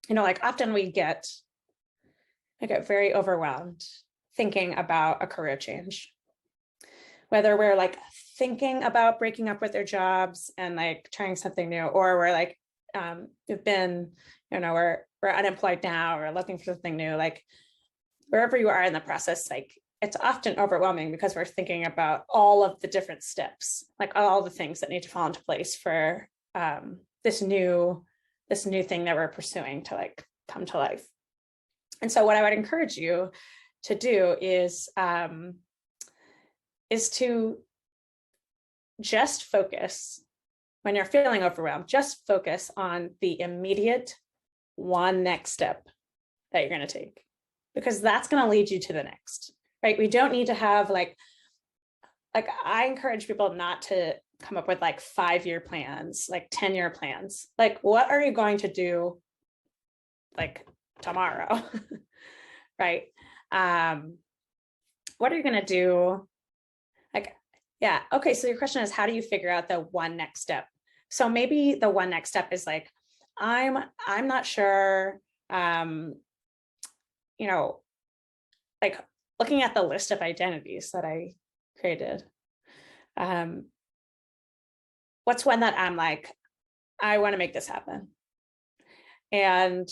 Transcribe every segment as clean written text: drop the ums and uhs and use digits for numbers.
like often I get very overwhelmed thinking about a career change, whether we're like thinking about breaking up with their jobs and like trying something new, or we're like, we've been, we're unemployed now or looking for something new, like wherever you are in the process, like it's often overwhelming because we're thinking about all of the different steps, like all the things that need to fall into place for this new thing that we're pursuing to like come to life. And so what I would encourage you to do is to just focus when you're feeling overwhelmed, just focus on the immediate one next step that you're going to take, because that's going to lead you to the next, right? We don't need to have like I encourage people not to come up with like 5-year plans, like 10-year plans. Like, what are you going to do like tomorrow? Right? What are you going to do? Like, yeah. Okay. So your question is, how do you figure out the one next step? So maybe the one next step is like, I'm not sure, like looking at the list of identities that I created. What's one that I'm like, I want to make this happen. And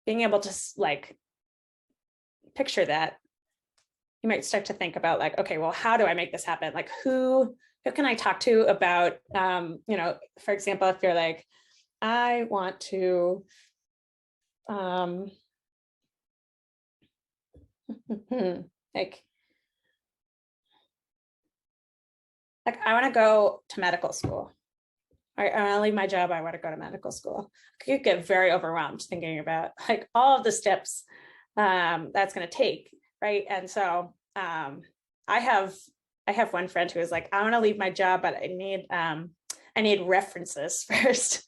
being able to like picture that, you might start to think about like, okay, well, how do I make this happen? Like who can I talk to about, for example, if you're like, I want to, like I want to go to medical school. I want to leave my job. I want to go to medical school. You get very overwhelmed thinking about like all of the steps that's going to take, right? And so I have one friend who is like, I want to leave my job, but I need references first.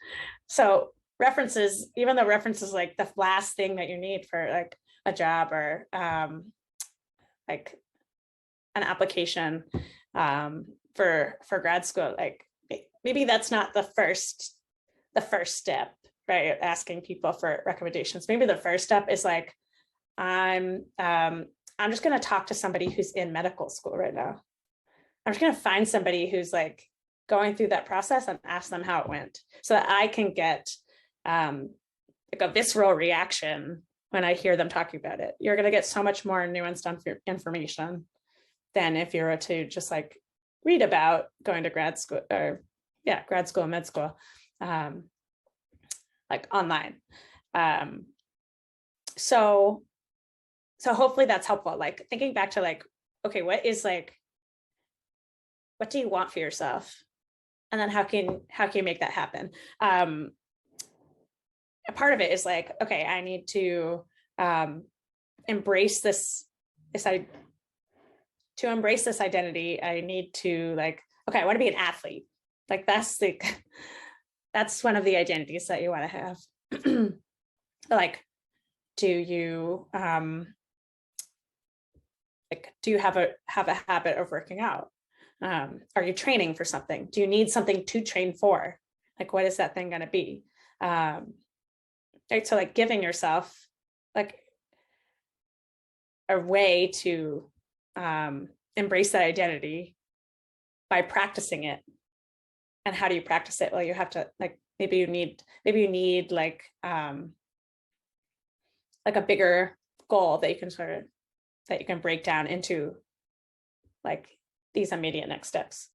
So references, even though references like the last thing that you need for like a job or like an application for grad school, like maybe that's not the first step, right? Asking people for recommendations. Maybe the first step is like, I'm just going to talk to somebody who's in medical school right now. I'm just going to find somebody who's like going through that process and ask them how it went, so that I can get like a visceral reaction when I hear them talking about it. You're going to get so much more nuanced information than if you were to just like read about going to grad school or grad school, med school, like online. So hopefully that's helpful. Like thinking back to like, okay, what do you want for yourself? And then how can you make that happen? A part of it is like, okay, I need to embrace this identity. I need to like, okay, I want to be an athlete. Like that's one of the identities that you want to have. Like, do you have a habit of working out? Are you training for something? Do you need something to train for? Like, what is that thing going to be? Right. So like giving yourself like a way to embrace that identity by practicing it. And how do you practice it? Well, you have to like, maybe you need like a bigger goal that you can break down into like these immediate next steps.